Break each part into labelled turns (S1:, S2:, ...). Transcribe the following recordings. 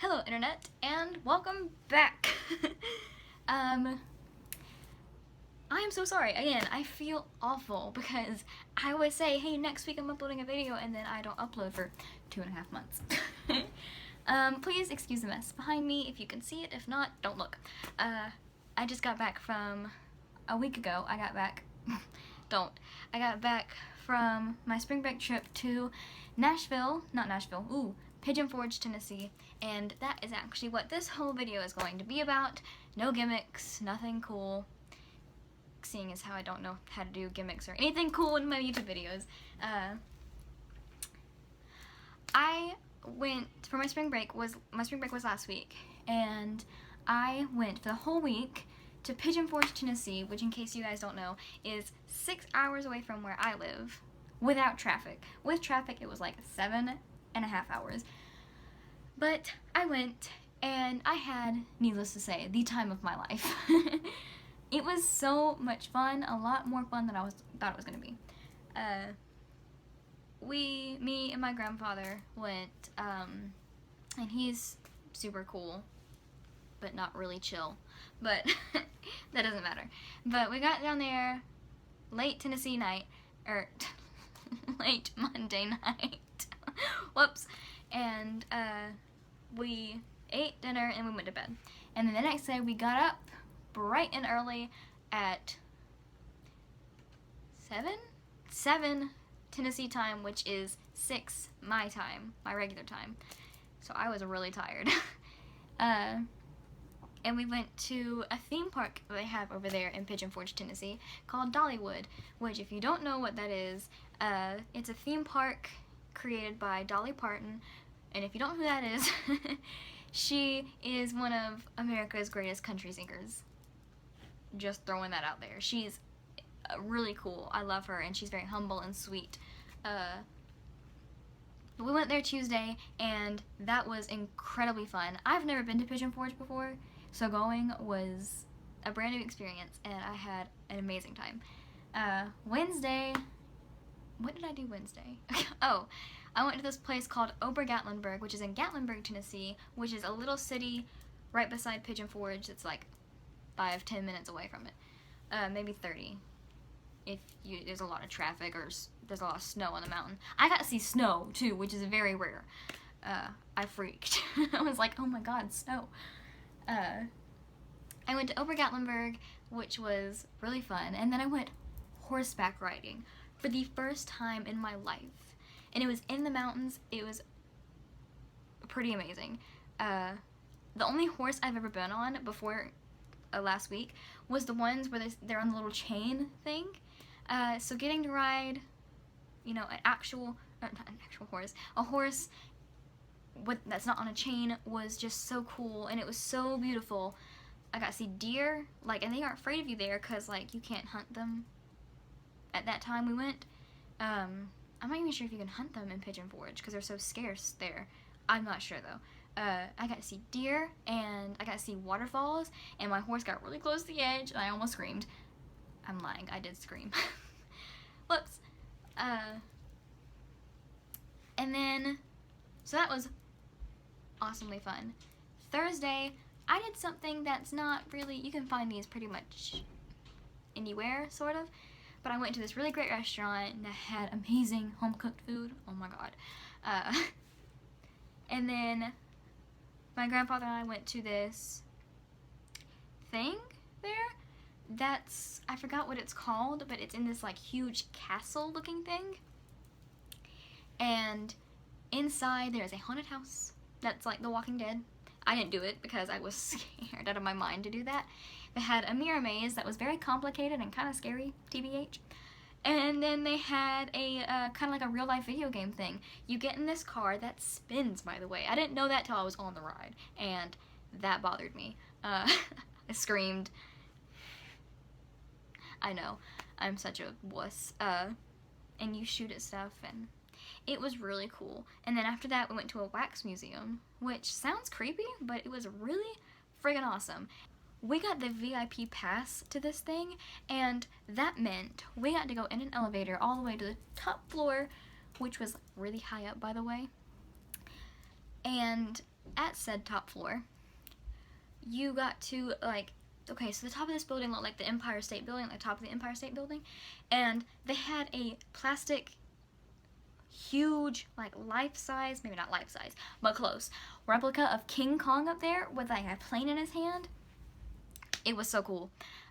S1: Hello internet, and welcome back. I am so sorry. Again, I feel awful because I always say, hey, next week I'm uploading a video, and then I don't upload for 2.5 months. Please excuse the mess behind me if you can see it. If not, don't look. I just got back from a week ago. I got back from my spring break trip to Pigeon Forge, Tennessee, and that is actually what this whole video is going to be about. No gimmicks, nothing cool, seeing as how I don't know how to do gimmicks or anything cool in my YouTube videos. I went for my spring break was last week, and I went for the whole week to Pigeon Forge, Tennessee, which, in case you guys don't know, is 6 hours away from where I live without traffic. With traffic, it was like 7.5 hours. But I went, and I had, needless to say, the time of my life. It was so much fun, a lot more fun than I thought it was gonna be. Me and my grandfather went, and he's super cool, but not really chill. But that doesn't matter. But we got down there late Tennessee night, or late Monday night. Whoops. And we ate dinner and we went to bed. And then the next day we got up bright and early at 7 Tennessee time, which is 6 my time, my regular time. So I was really tired. And we went to a theme park that they have over there in Pigeon Forge, Tennessee, called Dollywood, which, if you don't know what that is, it's a theme park created by Dolly Parton, and if you don't know who that is, she is one of America's greatest country singers. Just throwing that out there. She's really cool. I love her, and she's very humble and sweet. We went there Tuesday, and that was incredibly fun. I've never been to Pigeon Forge before, so going was a brand new experience, and I had an amazing time. Wednesday, what did I do Wednesday? Oh, I went to this place called Ober-Gatlinburg, which is in Gatlinburg, Tennessee, which is a little city right beside Pigeon Forge. It's like 5-10 minutes away from it, maybe 30. There's a lot of traffic, or there's a lot of snow on the mountain. I got to see snow too, which is very rare. I freaked. I was like, oh my god, snow. I went to Ober-Gatlinburg, which was really fun, and then I went horseback riding for the first time in my life. And it was in the mountains. It was pretty amazing. The only horse I've ever been on before last week was the ones where they're on the little chain thing. So getting to ride, not an actual horse, a horse that's not on a chain was just so cool, and it was so beautiful. I got to see deer, and they aren't afraid of you there, because, you can't hunt them. At that time we went, I'm not even sure if you can hunt them in Pigeon Forge, because they're so scarce there. I'm not sure, though. I got to see deer, and I got to see waterfalls, and my horse got really close to the edge, and I almost screamed. I'm lying, I did scream. Whoops. And then, so that was awesomely fun. Thursday, I did something that's not really, you can find these pretty much anywhere, sort of. But I went to this really great restaurant that had amazing home-cooked food. Oh my god. And then my grandfather and I went to this thing there. I forgot what it's called, but it's in this huge castle-looking thing. And inside there's a haunted house that's like The Walking Dead. I didn't do it because I was scared out of my mind to do that. They had a mirror maze that was very complicated and kind of scary, TBH. And then they had a kind of like a real-life video game thing. You get in this car that spins, by the way. I didn't know that till I was on the ride, and that bothered me. I screamed. I know, I'm such a wuss. And you shoot at stuff, and it was really cool. And then after that, we went to a wax museum, which sounds creepy, but it was really friggin' awesome. We got the VIP pass to this thing, and that meant we got to go in an elevator all the way to the top floor, which was really high up, by the way. And at said top floor, you got to, like, okay, so the top of this building looked like the Empire State Building, like the top of the Empire State Building, and they had a plastic, huge, like, life-size, maybe not life-size, but close, replica of King Kong up there with, like, a plane in his hand. It was so cool.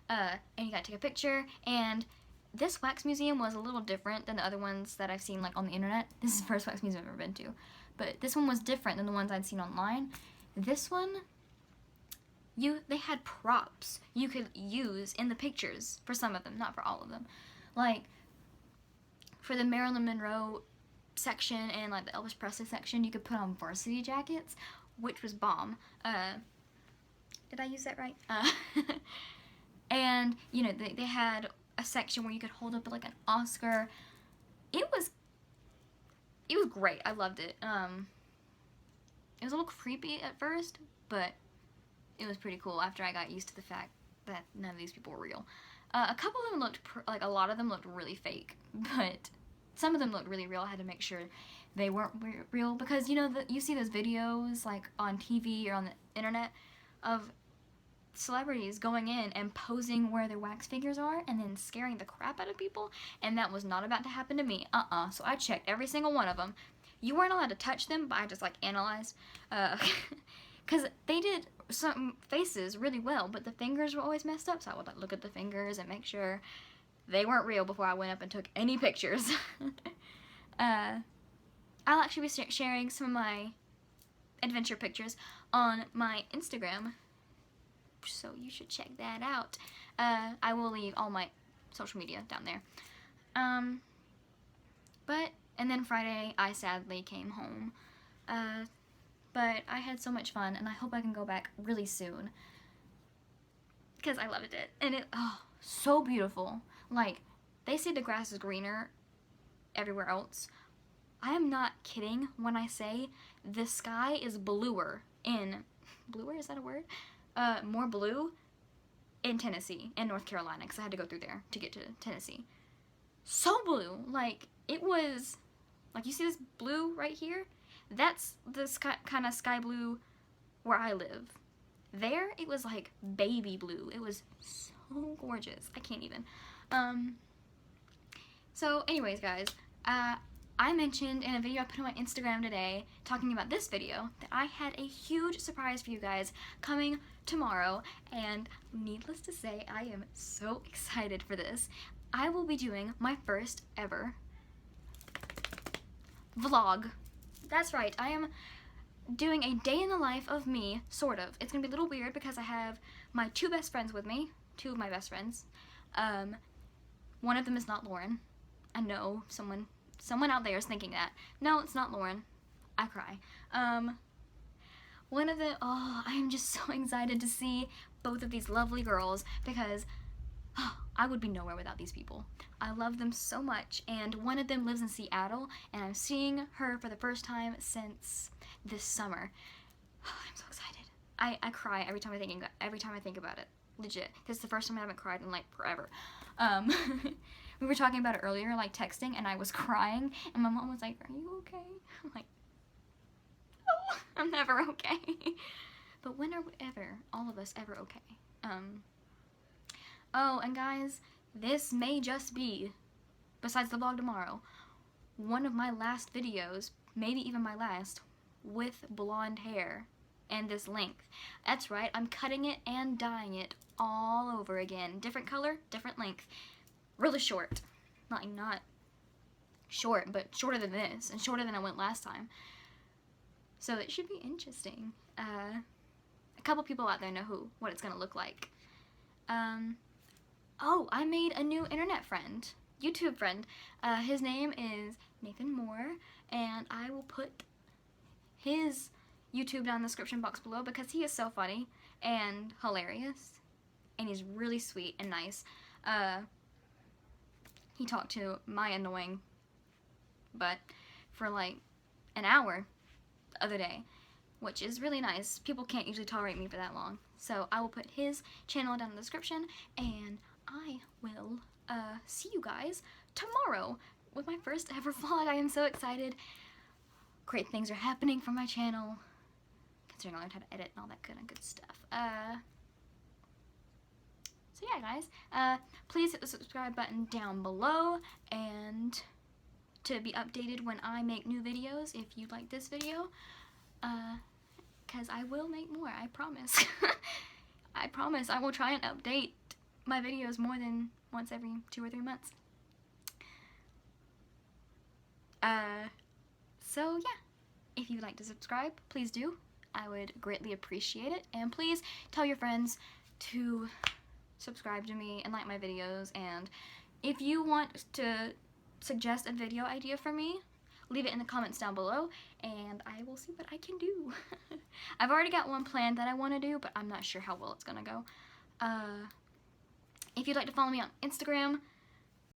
S1: And you got to take a picture, and this wax museum was a little different than the other ones that I've seen, like, on the internet. This is the first wax museum I've ever been to. But this one was different than the ones I'd seen online. This one, they had props you could use in the pictures for some of them, not for all of them. Like, for the Marilyn Monroe section and, like, the Elvis Presley section, you could put on varsity jackets, which was bomb. Did I use that right? And, you know, they had a section where you could hold up, like, an Oscar. It was great. I loved it. It was a little creepy at first, but it was pretty cool after I got used to the fact that none of these people were real. A couple of them looked, like, a lot of them looked really fake, but some of them looked really real. I had to make sure they weren't real, because, you know, you see those videos, like, on TV or on the internet of celebrities going in and posing where their wax figures are and then scaring the crap out of people, and that was not about to happen to me. So I checked every single one of them. You weren't allowed to touch them, but I just, like, analyzed, because they did some faces really well, but the fingers were always messed up, so I would, like, look at the fingers and make sure they weren't real before I went up and took any pictures. I'll actually be sharing some of my adventure pictures on my Instagram, so you should check that out. I will leave all my social media down there. And then Friday, I sadly came home. But I had so much fun, and I hope I can go back really soon, because I loved it. And so beautiful. Like, they say the grass is greener everywhere else. I am not kidding when I say the sky is bluer, is that a word? More blue in Tennessee and North Carolina, because I had to go through there to get to Tennessee. So blue. Like, it was, like, you see this blue right here? That's the kind of sky blue where I live. There, it was like baby blue. It was so gorgeous. I can't even. So anyways, guys, I mentioned in a video I put on my Instagram today, talking about this video, that I had a huge surprise for you guys coming tomorrow, and needless to say, I am so excited for this. I will be doing my first ever vlog. That's right, I am doing a day in the life of me, sort of. It's gonna be a little weird because I have my two best friends with me, two of my best friends. One of them is not Lauren. I know someone out there is thinking that. No, it's not Lauren. I cry. One of the, I am just so excited to see both of these lovely girls, because I would be nowhere without these people. I love them so much, and one of them lives in Seattle, and I'm seeing her for the first time since this summer. I'm so excited. I cry every time I think about it. Legit. This is the first time I haven't cried in, like, forever. We were talking about it earlier, like, texting, and I was crying, and my mom was like, "Are you okay?" I'm like, "No, I'm never okay." But when are we ever, all of us, ever okay? And guys, this may just be, besides the vlog tomorrow, one of my last videos, maybe even my last, with blonde hair and this length. That's right, I'm cutting it and dyeing it all over again. Different color, different length. Really short. Not short, but shorter than this, and shorter than I went last time. So it should be interesting. A couple people out there know what it's gonna look like. I made a new internet friend, YouTube friend. His name is Nathan Moore, and I will put his YouTube down in the description box below, because he is so funny and hilarious, and he's really sweet and nice. He talked to my annoying butt for like an hour the other day, which is really nice. People can't usually tolerate me for that long. So I will put his channel down in the description, and I will see you guys tomorrow with my first ever vlog. I am so excited. Great things are happening for my channel. considering I learned how to edit and all that kind of good stuff. So yeah, guys, please hit the subscribe button down below, and to be updated when I make new videos if you like this video, because I will make more, I promise. I promise I will try and update my videos more than once every 2 or 3 months. So yeah, if you'd like to subscribe, please do. I would greatly appreciate it, and please tell your friends to subscribe to me and like my videos, and if you want to suggest a video idea for me, leave it in the comments down below, and I will see what I can do. I've already got one planned that I want to do, but I'm not sure how well it's gonna go. If you'd like to follow me on Instagram,